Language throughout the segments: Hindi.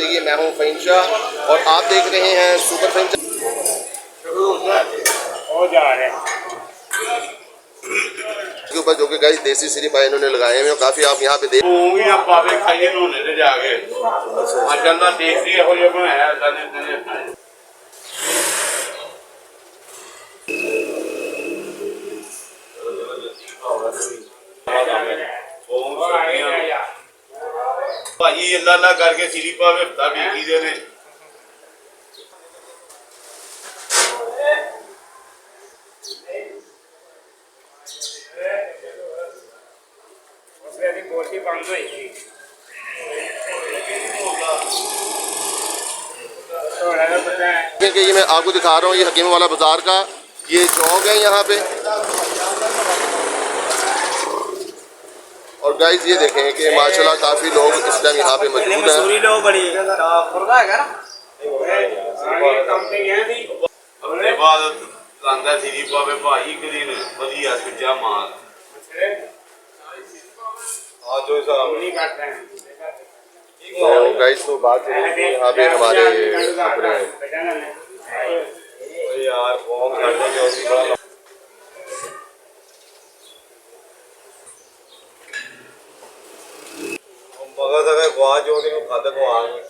देखिए मैं हूँ फ़हीम शाह और आप देख रहे हैं सुपर फ़हीम के ऊपर जो कि गाइस देसी सिरी पाए इन्होंने लगाए हैं। काफ़ी आप यहाँ पे देख भाई अल्लाह अल्लाह करके सिरी पावे हफ्ता बीकी दे ने कि ये मैं आपको दिखा रहा हूँ, ये हकीम वाला बाजार का ये चौक है यहाँ पे। और गाइस ये देखें कि माशाल्लाह काफ़ी लोग इस टाइम यहाँ पे मौजूद हैं। अपने बाद लांदा सिरी पावे भाई एक दिन बढ़िया सुजा मार आज जो साहब नहीं काटते हैं। तो गाइस तो बात यहाँ पे हमारे अपने यार बॉम करने जो मगर तक गवा जो कि खाते को आ गए।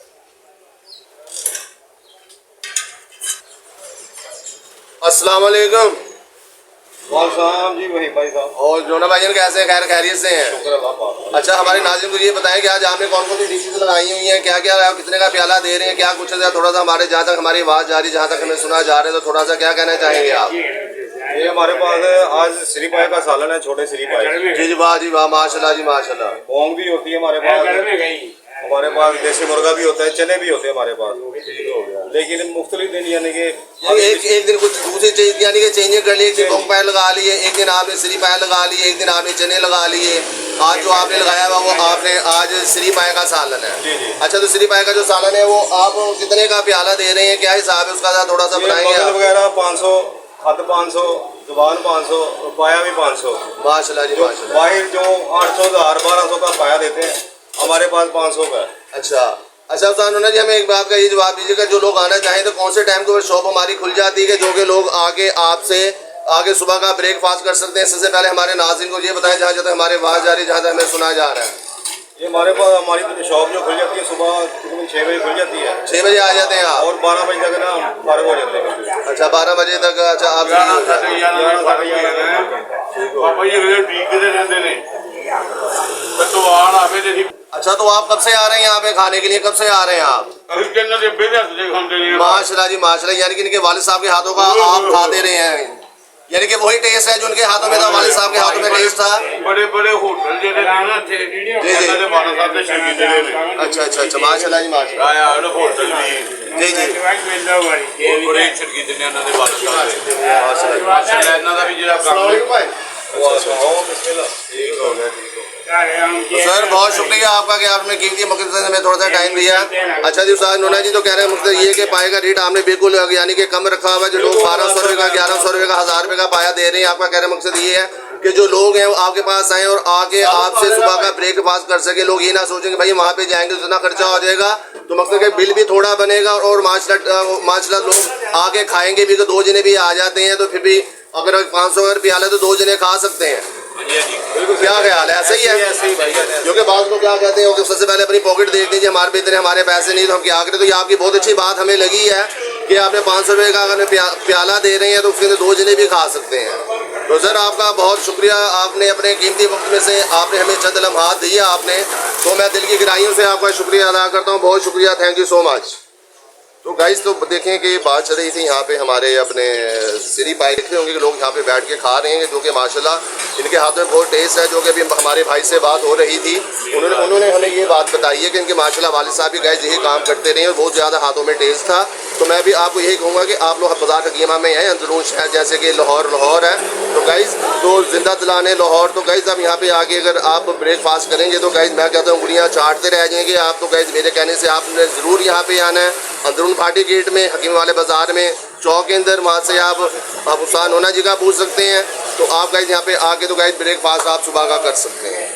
अस्सलाम वालेकुम साहब जी वही भाई साहब और जोना भाईजान कैसे हैं? खैर खैरियत से हैं? शुक्र अल्लाह। अच्छा हमारे नाज़रीन को ये बताएं कि आज आपने कौन कौन सी डिशेज लगाई हुई हैं, क्या क्या कितने का प्याला दे रहे हैं, क्या कुछ है? थोड़ा सा हमारे जहाँ तक हमारी आवाज़ जा रही, जहाँ तक हमें सुना जा रहे हैं, तो थोड़ा सा क्या कहना चाहेंगे आप? ये हमारे पास आज श्री पाए का सालन है, छोटे श्री पाए। जी वाह जी वाह, माशाल्लाह जी माशाल्लाह। पोंग भी होती है हमारे पास देसी मुर्गा भी होता है, चने भी होते हैं हमारे पास। लेकिन मुख्तलिफ दिन यानी कि एक दिन कुछ दूसरी चीज यानी कि चेंजिंग कर लिए, एक दिन पोंग पाए लगा लिए, एक दिन आपने श्री पाए लगा लिए, एक दिन आपने चने लगा लिए। आज जो आपने लगाया हुआ वो आपने आज श्री पाए का सालन है। जी जी। अच्छा तो श्री पाए का जो सालन है वो आप कितने का प्याला दे रहे हैं, क्या हिसाब है उसका? थोड़ा सा बताएंगे वगैरह 500, खत 500, जुबान 500, पाया भी 500। माशाल्लाह जी माशाल्लाह। बाहर जो 800, 1200 का पाया देते हैं, हमारे पास 500 का। अच्छा उस्ताद जी हमें एक बात का ये जवाब दीजिएगा, जो लोग आना चाहें तो कौन से टाइम के ऊपर शॉप हमारी खुल जाती है जो कि लोग आगे आपसे आगे सुबह का ब्रेकफास्ट कर सकते हैं? सबसे पहले हमारे नाज़रीन को ये बताएं जहाँ जहाँ तक हमारे आवाज़ जा रही है, जहाँ तक हमें सुना जा रहा है। ये हमारे पास हमारी शॉप जो खुल जाती है सुबह 6 बजे खुल जाती है। 6 बजे आ जाते हैं आप और 12 बजे तक ना फारिग हो जाते हैं। अच्छा 12 बजे तक। अच्छा आप अच्छा तो आप कब से आ रहे हैं यहाँ पे खाने के लिए? कब से आ रहे हैं आप? माशाल्लाह जी माशाल्लाह, यानी कि इनके वालिद साहब के हाथों का आप खा दे रहे हैं, यानी कि वही टेस्ट है जो उनके हाथों में था, वालिद साहब के हाथों में टेस्ट था। बड़े बड़े होटल अच्छा अच्छा अच्छा माशाल्लाह जी माशाल्लाह। होटल जी जी बड़े शर्कीते ने ਇਹਨਾਂ ਦੇ ਵਾਲਿਦ ਸਾਹਿਬ ਮਾਸ਼ਾਅੱਲਾ ਇਹਨਾਂ ਦਾ ਵੀ ਜਿਹੜਾ ਕੰਮ सर बहुत शुक्रिया आपका कि आपने कीमती मकसद से हमें थोड़ा सा टाइम दिया। अच्छा जी उस्ताद नूना जी तो कह रहे हैं मकसद ये कि पाए का रेट आपने बिल्कुल यानी कि कम रखा हुआ है। जो लोग 1200 रुपये का 1100 रुपये का 1000 रुपये का पाया दे रहे हैं, आपका कहने का मकसद ये है कि जो लोग हैं वो आपके पास आएँ और आके आपसे सुबह का ब्रेकफास्ट कर सके। लोग ये ना सोचेंगे भाई वहाँ पे जाएंगे तो इतना खर्चा हो जाएगा, तो मकसद के बिल भी थोड़ा बनेगा और माशाल्लाह लोग आके खाएंगे भी। तो 2 जने भी आ जाते हैं तो फिर भी अगर 500 का प्याला तो 2 जने खा सकते हैं। क्या ख्याल है? ऐसा ही है जो कि बाद को क्या कहते हैं कि सबसे पहले अपनी पॉकेट देख दीजिए, हमारे इतने हमारे पैसे नहीं तो हम क्या करें। तो ये आपकी बहुत अच्छी बात हमें लगी है कि आपने 500 रुपये का अगर प्याला दे रहे हैं तो उसके अंदर 2 जने भी खा सकते हैं। तो सर आपका बहुत शुक्रिया, आपने अपने कीमती वक्त में से आपने हमें चंद लम्हात दिया आपने, तो मैं दिल की गहराइयों से आपका शुक्रिया अदा करता हूँ। बहुत शुक्रिया, थैंक यू सो मच। तो गाइस तो देखें कि बात चल रही थी यहाँ पे हमारे अपने सिरी पाए देख रहे होंगे कि लोग यहाँ पे बैठ के खा रहे हैं, जो कि माशाल्लाह इनके हाथ में बहुत टेस्ट है। जो कि अभी हमारे भाई से बात हो रही थी, उन्होंने हमें ये बात बताई है कि इनके माशाल्लाह वालिद साहब भी गाइस यही काम करते रहे और बहुत ज़्यादा हाथों में टेस्ट था। तो मैं भी आपको यही कहूँगा कि आप लोग बाज़ार हकीमा में हैं, अंदरून शहर जैसे कि लाहौर है, तो गाइस तो जिंदा दिलाने लाहौर। तो गाइस अब यहाँ पे आके अगर आप ब्रेकफास्ट करेंगे तो गाइस मैं कहता हूँ उंगलियाँ चाटते रह जाएंगे आप। तो गाइस मेरे कहने से आपने ज़रूर यहाँ पे आना है, अंदरून फाटी गेट में हकीम वाले बाज़ार में चौक के अंदर, वहाँ से आप उस्ताद नूना जी का पूछ सकते हैं। तो आप गाइस यहाँ पे आके तो गाइस ब्रेकफास्ट आप सुबह का कर सकते हैं।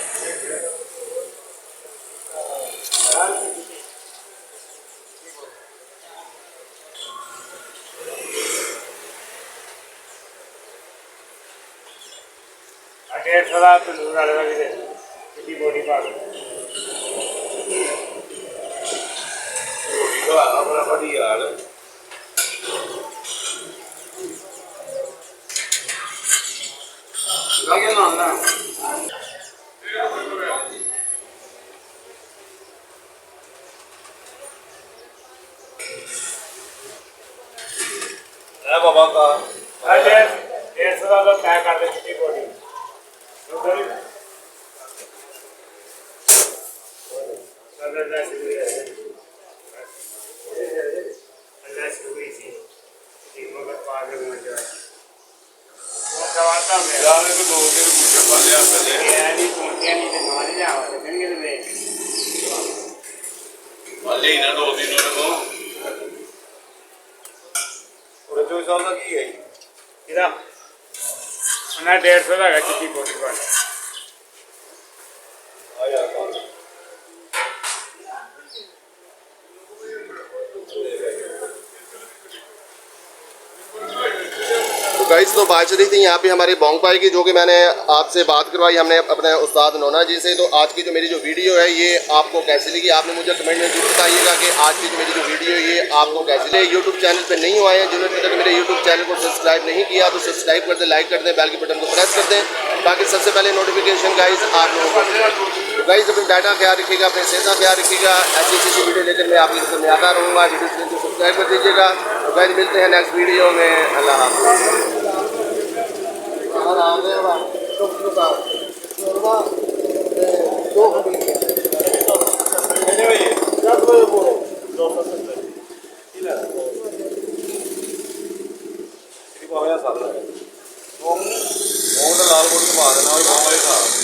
150 ਦਾ ਤੰਦੂਰ ਵਾਲੇ ਦਾ ਵੀ ਦੇ ਕਿੰਨੀ ਬੋਡੀ ਪਾ ਕੇ ਆਪਣਾ ਬੜੀ ਹਾਲ ਲੱਗੇ ਨਾ ਨਾ है बाबा का अरे 150 ਦਾ ਤਾਂ ਪੈਕ ਕਰ ਦੇ ਕਿੰਨੀ ਬੋਡੀ यार को दो दिन मुझे पाले आते वाले ही ना दो दिन को और जो साल का की है ਇਹਦਾ ਉਹਨਾਂ 150 ਦਾ ਹੈਗਾ ਚਿੱਟੀ ਬੋਡੀ ਪਾ आया तो गाइस तो बात चल रही थी यहाँ पे हमारी बोंग पाई की, जो कि मैंने आपसे बात करवाई हमने अपने उस्ताद नोना जी से। तो आज की जो मेरी जो वीडियो है ये आपको कैसी लगी, आपने मुझे कमेंट में जरूर बताइएगा कि आज की जो मेरी जो वीडियो है ये आपको कैसी लगी। यूट्यूब चैनल पे नहीं आए हैं, जिन्होंने अभी तक मेरे यूट्यूब चैनल को सब्सक्राइब नहीं किया तो सब्सक्राइब कर दें, लाइक कर दें, बेल के बटन को प्रेस कर दें ताकि सबसे पहले नोटिफिकेशन गाइस आप लोगों को मिले। तो गाइस अपने डाटा का ख्याल रखिएगा, अपने सेहत का ख्याल रखिएगा। ऐसी ऐसी वीडियो लेकर मैं आपके सामने आता रहूँगा। वीडियो चैनल को सब्सक्राइब कर दीजिएगा। तो गाइस मिलते हैं नेक्स्ट वीडियो में। अल्लाह हाफ़िज़। लाल बोर्ड को पा देना और